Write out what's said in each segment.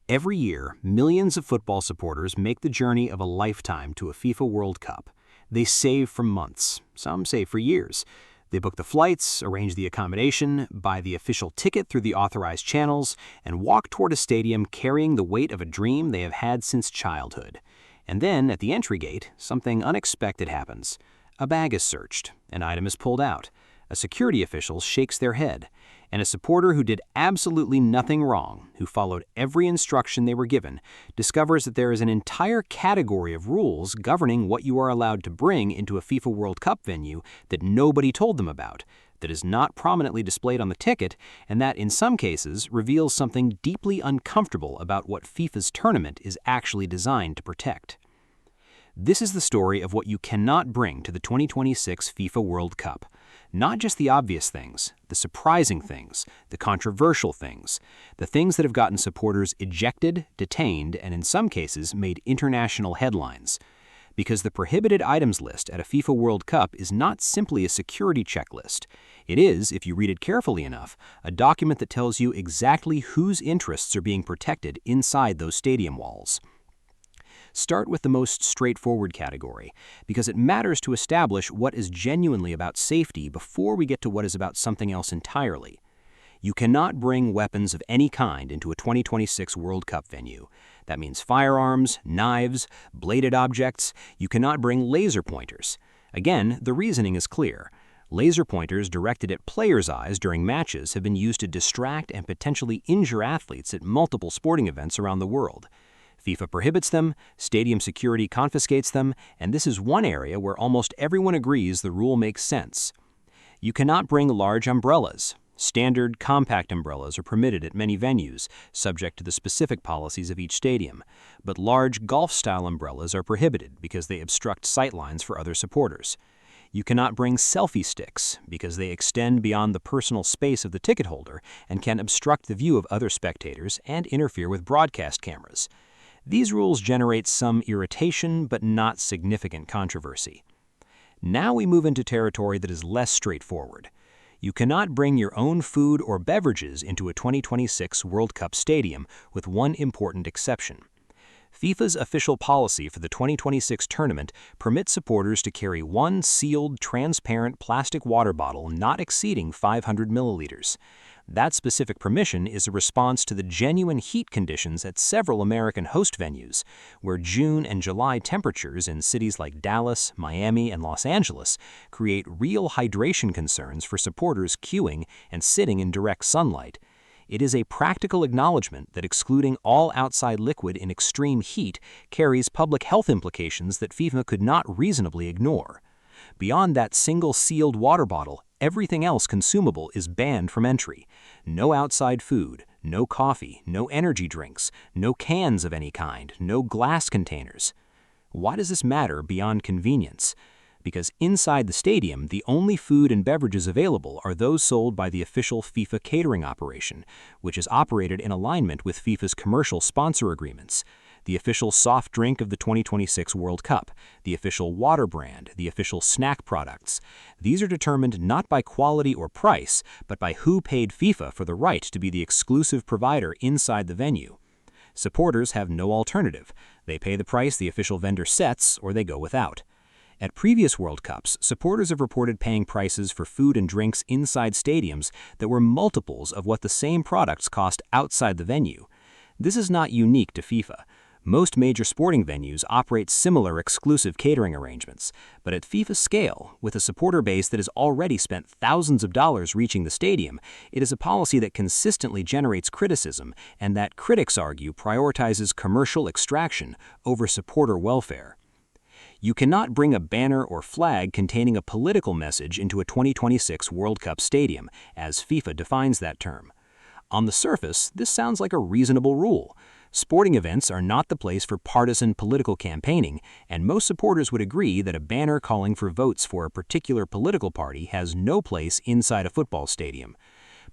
Every year, millions of football supporters make the journey of a lifetime to a FIFA World Cup. They save for months, some save for years. They book the flights, arrange the accommodation, buy the official ticket through the authorized channels, and walk toward a stadium carrying the weight of a dream they have had since childhood. And then, at the entry gate, something unexpected happens. A bag is searched, an item is pulled out, a security official shakes their head, and a supporter who did absolutely nothing wrong, who followed every instruction they were given, discovers that there is an entire category of rules governing what you are allowed to bring into a FIFA World Cup venue that nobody told them about, that is not prominently displayed on the ticket, and that, in some cases, reveals something deeply uncomfortable about what FIFA's tournament is actually designed to protect. This is the story of what you cannot bring to the 2026 FIFA World Cup. Not just the obvious things, the surprising things, the controversial things, the things that have gotten supporters ejected, detained, and in some cases made international headlines. Because the prohibited items list at a FIFA World Cup is not simply a security checklist. It is, if you read it carefully enough, a document that tells you exactly whose interests are being protected inside those stadium walls. Start with the most straightforward category, because it matters to establish what is genuinely about safety before we get to what is about something else entirely. You cannot bring weapons of any kind into a 2026 World Cup venue. That means firearms, knives, bladed objects. You cannot bring laser pointers. Again, the reasoning is clear. Laser pointers directed at players' eyes during matches have been used to distract and potentially injure athletes at multiple sporting events around the world. FIFA prohibits them, stadium security confiscates them, and this is one area where almost everyone agrees the rule makes sense. You cannot bring large umbrellas. Standard, compact umbrellas are permitted at many venues, subject to the specific policies of each stadium, but large golf-style umbrellas are prohibited because they obstruct sightlines for other supporters. You cannot bring selfie sticks because they extend beyond the personal space of the ticket holder and can obstruct the view of other spectators and interfere with broadcast cameras. These rules generate some irritation, but not significant controversy. Now we move into territory that is less straightforward. You cannot bring your own food or beverages into a 2026 World Cup stadium, with one important exception. FIFA's official policy for the 2026 tournament permits supporters to carry one sealed, transparent plastic water bottle not exceeding 500 milliliters. That specific permission is a response to the genuine heat conditions at several American host venues, where June and July temperatures in cities like Dallas, Miami, and Los Angeles create real hydration concerns for supporters queuing and sitting in direct sunlight. It is a practical acknowledgement that excluding all outside liquid in extreme heat carries public health implications that FIFA could not reasonably ignore. Beyond that single sealed water bottle, everything else consumable is banned from entry. No outside food, no coffee, no energy drinks, no cans of any kind, no glass containers. Why does this matter beyond convenience? Because inside the stadium, the only food and beverages available are those sold by the official FIFA catering operation, which is operated in alignment with FIFA's commercial sponsor agreements. The official soft drink of the 2026 World Cup, the official water brand, the official snack products. These are determined not by quality or price, but by who paid FIFA for the right to be the exclusive provider inside the venue. Supporters have no alternative. They pay the price the official vendor sets, or they go without. At previous World Cups, supporters have reported paying prices for food and drinks inside stadiums that were multiples of what the same products cost outside the venue. This is not unique to FIFA. Most major sporting venues operate similar exclusive catering arrangements, but at FIFA scale, with a supporter base that has already spent thousands of dollars reaching the stadium, it is a policy that consistently generates criticism and that critics argue prioritizes commercial extraction over supporter welfare. You cannot bring a banner or flag containing a political message into a 2026 World Cup stadium, as FIFA defines that term. On the surface, this sounds like a reasonable rule. Sporting events are not the place for partisan political campaigning, and most supporters would agree that a banner calling for votes for a particular political party has no place inside a football stadium.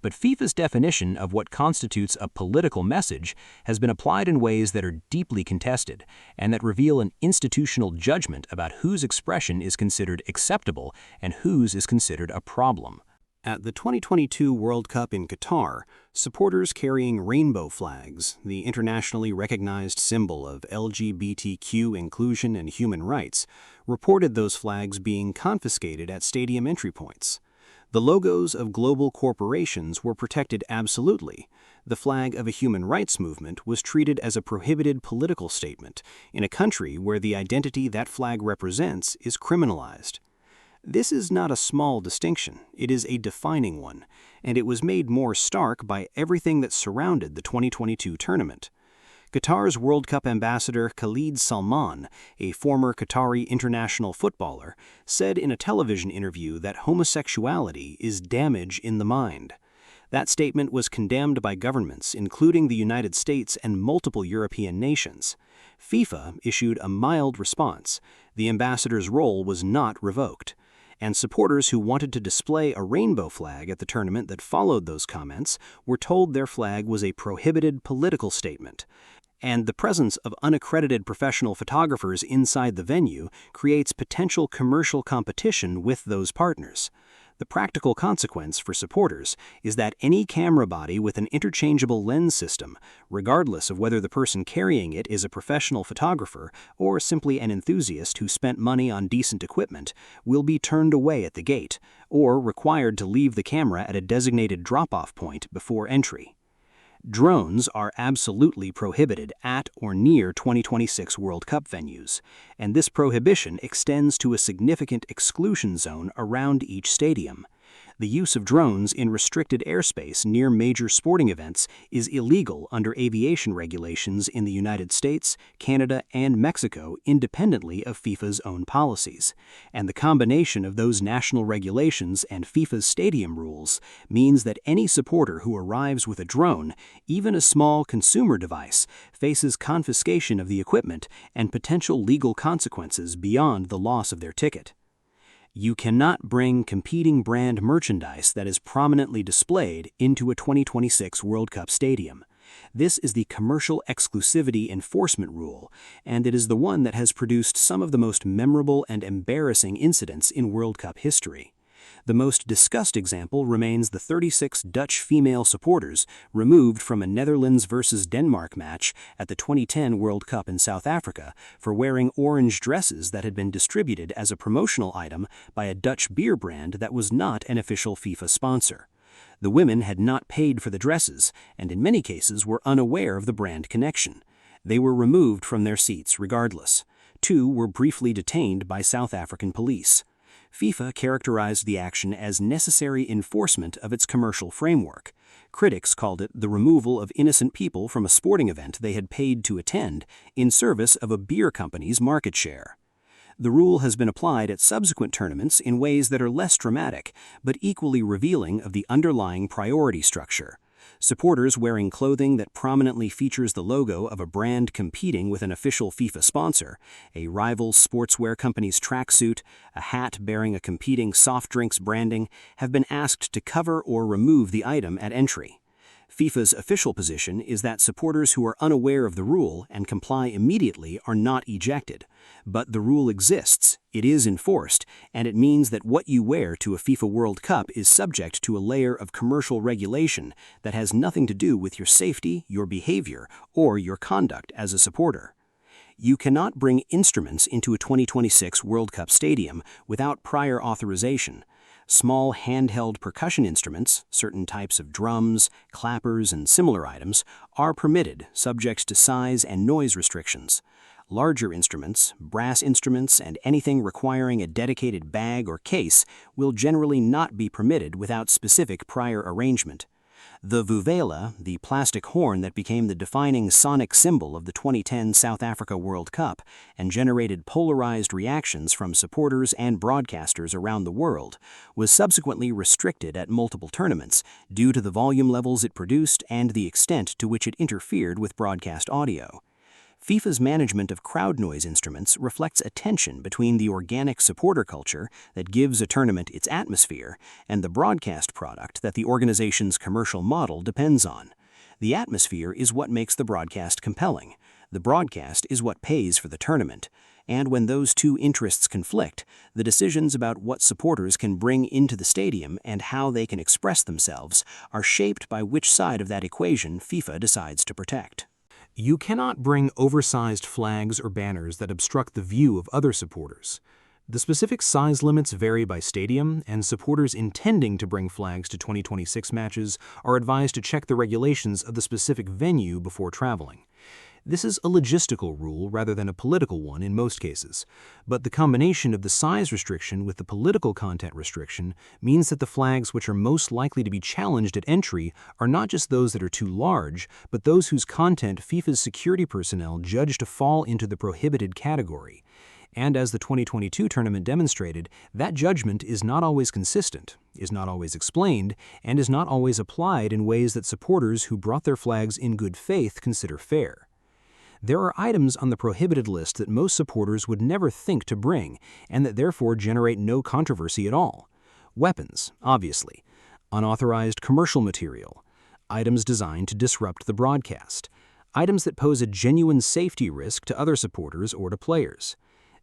But FIFA's definition of what constitutes a political message has been applied in ways that are deeply contested and that reveal an institutional judgment about whose expression is considered acceptable and whose is considered a problem. At the 2022 World Cup in Qatar, supporters carrying rainbow flags, the internationally recognized symbol of LGBTQ inclusion and human rights, reported those flags being confiscated at stadium entry points. The logos of global corporations were protected absolutely. The flag of a human rights movement was treated as a prohibited political statement in a country where the identity that flag represents is criminalized. This is not a small distinction, it is a defining one, and it was made more stark by everything that surrounded the 2022 tournament. Qatar's World Cup ambassador Khalid Salman, a former Qatari international footballer, said in a television interview that homosexuality is damage in the mind. That statement was condemned by governments, including the United States and multiple European nations. FIFA issued a mild response. The ambassador's role was not revoked. And supporters who wanted to display a rainbow flag at the tournament that followed those comments were told their flag was a prohibited political statement. And the presence of unaccredited professional photographers inside the venue creates potential commercial competition with those partners. The practical consequence for supporters is that any camera body with an interchangeable lens system, regardless of whether the person carrying it is a professional photographer or simply an enthusiast who spent money on decent equipment, will be turned away at the gate or required to leave the camera at a designated drop-off point before entry. Drones are absolutely prohibited at or near 2026 World Cup venues, and this prohibition extends to a significant exclusion zone around each stadium. The use of drones in restricted airspace near major sporting events is illegal under aviation regulations in the United States, Canada, and Mexico independently of FIFA's own policies. And the combination of those national regulations and FIFA's stadium rules means that any supporter who arrives with a drone, even a small consumer device, faces confiscation of the equipment and potential legal consequences beyond the loss of their ticket. You cannot bring competing brand merchandise that is prominently displayed into a 2026 World Cup stadium. This is the commercial exclusivity enforcement rule, and it is the one that has produced some of the most memorable and embarrassing incidents in World Cup history. The most discussed example remains the 36 Dutch female supporters removed from a Netherlands versus Denmark match at the 2010 World Cup in South Africa for wearing orange dresses that had been distributed as a promotional item by a Dutch beer brand that was not an official FIFA sponsor. The women had not paid for the dresses and in many cases were unaware of the brand connection. They were removed from their seats regardless. 2 were briefly detained by South African police. FIFA characterized the action as necessary enforcement of its commercial framework. Critics called it the removal of innocent people from a sporting event they had paid to attend in service of a beer company's market share. The rule has been applied at subsequent tournaments in ways that are less dramatic, but equally revealing of the underlying priority structure. Supporters wearing clothing that prominently features the logo of a brand competing with an official FIFA sponsor, a rival sportswear company's tracksuit, a hat bearing a competing soft drinks branding, have been asked to cover or remove the item at entry. FIFA's official position is that supporters who are unaware of the rule and comply immediately are not ejected. But the rule exists, it is enforced, and it means that what you wear to a FIFA World Cup is subject to a layer of commercial regulation that has nothing to do with your safety, your behavior, or your conduct as a supporter. You cannot bring instruments into a 2026 World Cup stadium without prior authorization. Small handheld percussion instruments, certain types of drums, clappers, and similar items, are permitted, subject to size and noise restrictions. Larger instruments, brass instruments, and anything requiring a dedicated bag or case will generally not be permitted without specific prior arrangement. The vuvela, the plastic horn that became the defining sonic symbol of the 2010 South Africa World Cup and generated polarized reactions from supporters and broadcasters around the world, was subsequently restricted at multiple tournaments due to the volume levels it produced and the extent to which it interfered with broadcast audio. FIFA's management of crowd noise instruments reflects a tension between the organic supporter culture that gives a tournament its atmosphere and the broadcast product that the organization's commercial model depends on. The atmosphere is what makes the broadcast compelling. The broadcast is what pays for the tournament. And when those two interests conflict, the decisions about what supporters can bring into the stadium and how they can express themselves are shaped by which side of that equation FIFA decides to protect. You cannot bring oversized flags or banners that obstruct the view of other supporters. The specific size limits vary by stadium, and supporters intending to bring flags to 2026 matches are advised to check the regulations of the specific venue before traveling. This is a logistical rule rather than a political one in most cases, but the combination of the size restriction with the political content restriction means that the flags which are most likely to be challenged at entry are not just those that are too large, but those whose content FIFA's security personnel judge to fall into the prohibited category. And as the 2022 tournament demonstrated, that judgment is not always consistent, is not always explained, and is not always applied in ways that supporters who brought their flags in good faith consider fair. There are items on the prohibited list that most supporters would never think to bring, and that therefore generate no controversy at all. Weapons, obviously. Unauthorized commercial material. Items designed to disrupt the broadcast. Items that pose a genuine safety risk to other supporters or to players.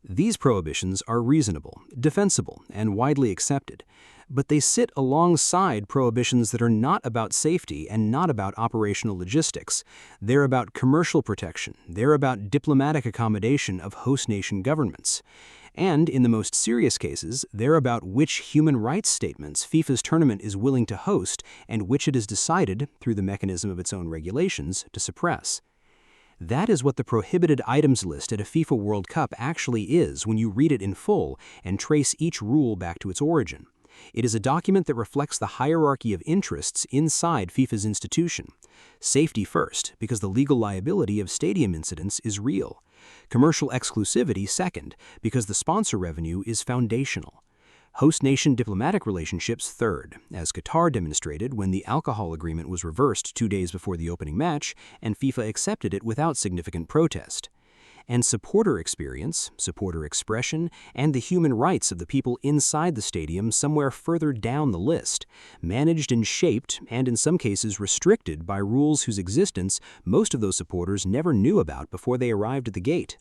These prohibitions are reasonable, defensible, and widely accepted, but they sit alongside prohibitions that are not about safety and not about operational logistics. They're about commercial protection. They're about diplomatic accommodation of host nation governments. And in the most serious cases, they're about which human rights statements FIFA's tournament is willing to host and which it has decided, through the mechanism of its own regulations, to suppress. That is what the prohibited items list at a FIFA World Cup actually is when you read it in full and trace each rule back to its origin. It is a document that reflects the hierarchy of interests inside FIFA's institution. Safety first, because the legal liability of stadium incidents is real. Commercial exclusivity second, because the sponsor revenue is foundational. Host nation diplomatic relationships third, as Qatar demonstrated when the alcohol agreement was reversed 2 days before the opening match and FIFA accepted it without significant protest. And supporter experience, supporter expression, and the human rights of the people inside the stadium somewhere further down the list, managed and shaped, and in some cases restricted by rules whose existence most of those supporters never knew about before they arrived at the gate.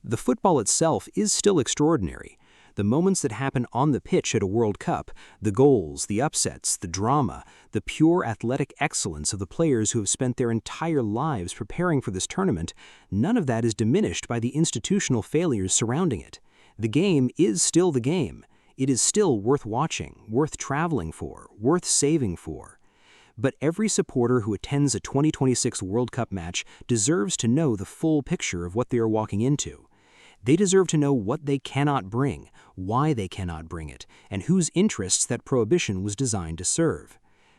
The football itself is still extraordinary. The moments that happen on the pitch at a World Cup, the goals, the upsets, the drama, the pure athletic excellence of the players who have spent their entire lives preparing for this tournament, none of that is diminished by the institutional failures surrounding it. The game is still the game. It is still worth watching, worth traveling for, worth saving for. But every supporter who attends a 2026 World Cup match deserves to know the full picture of what they are walking into. They deserve to know what they cannot bring, why they cannot bring it, and whose interests that prohibition was designed to serve.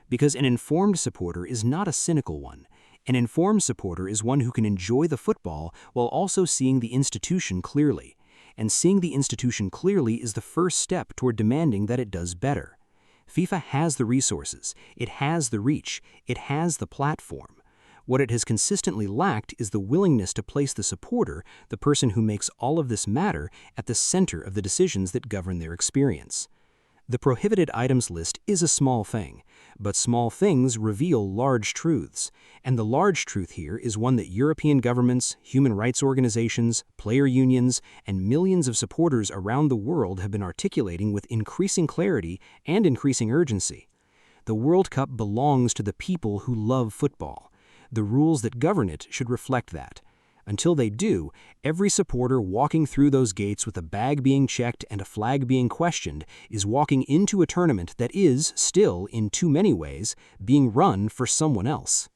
Because an informed supporter is not a cynical one. An informed supporter is one who can enjoy the football while also seeing the institution clearly. And seeing the institution clearly is the first step toward demanding that it does better. FIFA has the resources, it has the reach, it has the platform. What it has consistently lacked is the willingness to place the supporter, the person who makes all of this matter, at the center of the decisions that govern their experience. The prohibited items list is a small thing, but small things reveal large truths. And the large truth here is one that European governments, human rights organizations, player unions, and millions of supporters around the world have been articulating with increasing clarity and increasing urgency. The World Cup belongs to the people who love football. The rules that govern it should reflect that. Until they do, every supporter walking through those gates with a bag being checked and a flag being questioned is walking into a tournament that is, still, in too many ways, being run for someone else.